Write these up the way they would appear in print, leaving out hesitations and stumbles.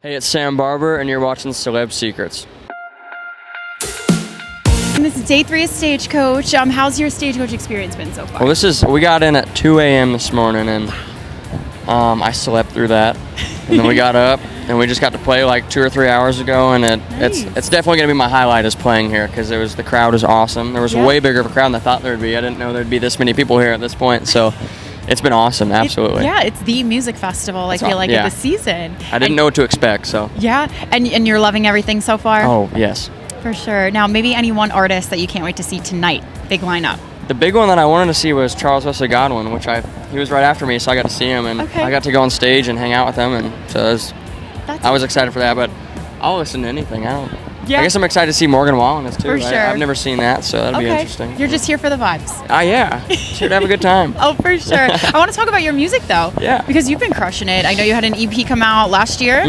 Hey, it's Sam Barber, and you're watching Celeb Secrets. And this is day 3 of Stagecoach. How's your Stagecoach experience been so far? Well, we got in at 2 a.m. this morning, and I slept through that. And then we got up, and we just got to play like 2 or 3 hours ago, and Nice. it's definitely going to be my highlight is playing here because the crowd is awesome. There was a way bigger of a crowd than I thought there would be. I didn't know there'd be this many people here at this point, so it's been awesome, absolutely. It's the music festival, I feel like, of the season. I didn't know what to expect, so. Yeah, and you're loving everything so far? Oh, yes. For sure. Now, maybe any one artist that you can't wait to see tonight. Big lineup. The big one that I wanted to see was Charles Wesley Godwin, which he was right after me, so I got to see him, and I got to go on stage and hang out with him, and so I was excited for that, but I'll listen to anything. I guess I'm excited to see Morgan Wallen too. For sure. I've never seen that, so that'll be interesting. You're just here for the vibes. Yeah. Here to have a good time. Oh, for sure. I want to talk about your music, though. Yeah. Because you've been crushing it. I know you had an EP come out last year,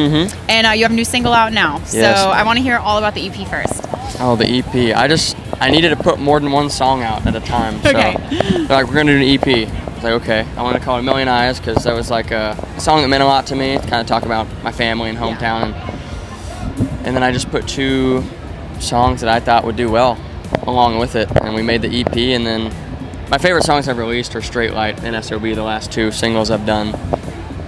and you have a new single out now. Yes. So I want to hear all about the EP first. Oh, the EP. I needed to put more than one song out at a time. So Okay. they're like, we're going to do an EP. I was like, okay. I want to call it A Million Eyes because that was like a song that meant a lot to me, to kind of talk about my family and hometown. And then I just put 2 songs that I thought would do well along with it, and we made the EP. And then my favorite songs I've released are Straight Light and SOB, the last 2 singles I've done.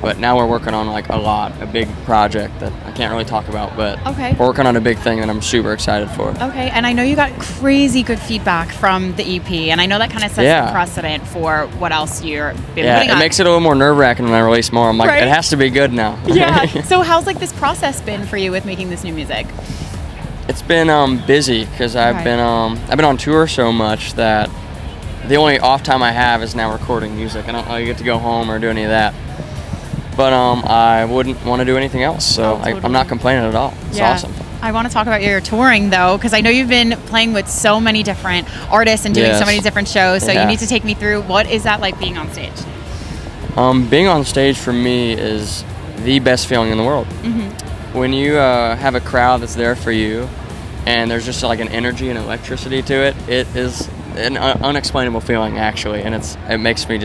But now we're working on a big project that I can't really talk about, but we're working on a big thing that I'm super excited for. Okay, and I know you got crazy good feedback from the EP, and I know that kind of sets the precedent for what else you're putting on. It makes it a little more nerve-wracking when I release more. I'm like, it has to be good now. Yeah. So how's this process been for you with making this new music? It's been busy because I've been on tour so much that the only off time I have is now recording music. I don't really get to go home or do any of that. But I wouldn't want to do anything else, so I'm not complaining at all. It's awesome. I want to talk about your touring, though, because I know you've been playing with so many different artists and doing so many different shows, so you need to take me through what is that like being on stage? Being on stage for me is the best feeling in the world. When you have a crowd that's there for you and there's just like an energy and electricity to it, it is an unexplainable feeling, actually, and it makes me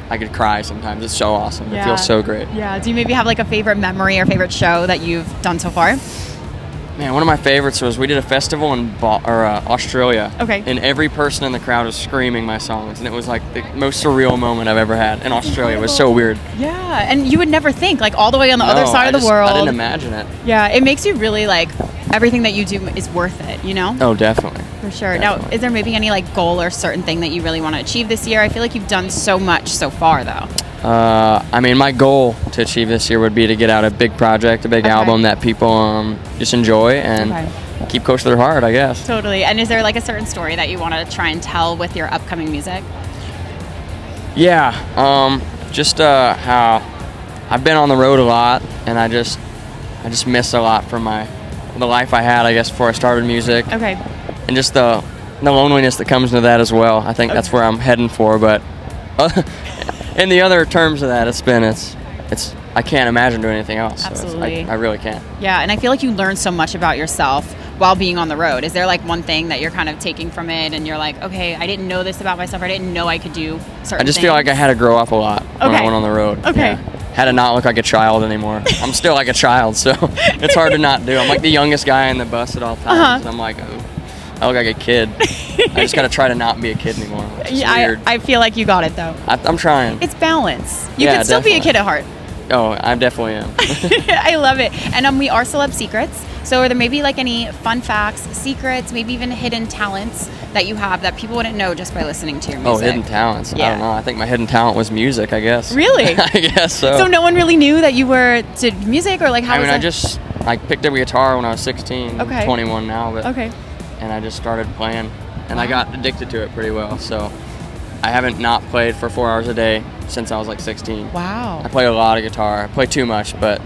I could cry sometimes. It's so awesome. It feels so great. Yeah. Do you maybe have like a favorite memory or favorite show that you've done so far? Man, one of my favorites was we did a festival in Australia. Okay. And every person in the crowd was screaming my songs, and it was like the most surreal moment I've ever had in Australia. It was so weird. Yeah, and you would never think, like all the way on the other side of the world. I didn't imagine it. Yeah, it makes you really like everything that you do is worth it, you know? Oh, definitely. For sure. Definitely. Now, is there maybe any like goal or certain thing that you really want to achieve this year? I feel like you've done so much so far, though. My goal to achieve this year would be to get out a big project, a big album that people just enjoy and keep close to their heart, I guess. Totally. And is there like a certain story that you want to try and tell with your upcoming music? Yeah. How I've been on the road a lot, and I just miss a lot from the life I had, I guess, before I started music. Okay. And just the loneliness that comes into that as well. I think that's where I'm heading for, but in the other terms of that, it's I can't imagine doing anything else. Absolutely. So I really can't. Yeah, and I feel like you learn so much about yourself while being on the road. Is there like one thing that you're kind of taking from it and you're like, okay, I didn't know this about myself, or I didn't know I could do certain things? I just feel like I had to grow up a lot when I went on the road. Okay. Yeah. Had to not look like a child anymore. I'm still like a child, so it's hard to not do. I'm like the youngest guy in the bus at all times, and I'm like, I look like a kid. I just got to try to not be a kid anymore. Yeah, I feel like you got it, though. I'm trying. It's balance. You can still be a kid at heart. Oh, I definitely am. I love it. And we are Celeb Secrets. So are there maybe like any fun facts, secrets, maybe even hidden talents that you have that people wouldn't know just by listening to your music? Oh, hidden talents. Yeah. I don't know. I think my hidden talent was music, I guess. Really? I guess so. So no one really knew that you did music, or like how was it? I picked up a guitar when I was 16. Okay. I'm 21 now, but and I just started playing, and I got addicted to it pretty well. So I haven't not played for 4 hours a day since I was like 16. Wow. I play a lot of guitar. I play too much, but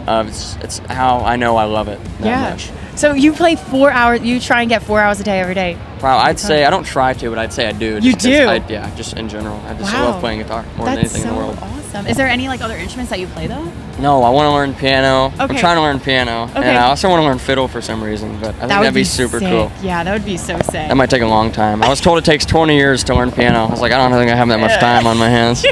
it's how I know I love it that much. So you play 4 hours, you try and get 4 hours a day every day? Wow, I'd say, I don't try to, but I'd say I do. You do? Just in general. I just love playing guitar more than anything in the world. That's so awesome. Is there any like other instruments that you play though? No, I want to learn piano. Okay. I'm trying to learn piano. Okay. And I also want to learn fiddle for some reason, but I think that'd be super cool. Yeah, that would be so sick. That might take a long time. I was told it takes 20 years to learn piano. I was like, I don't think I have that much time on my hands.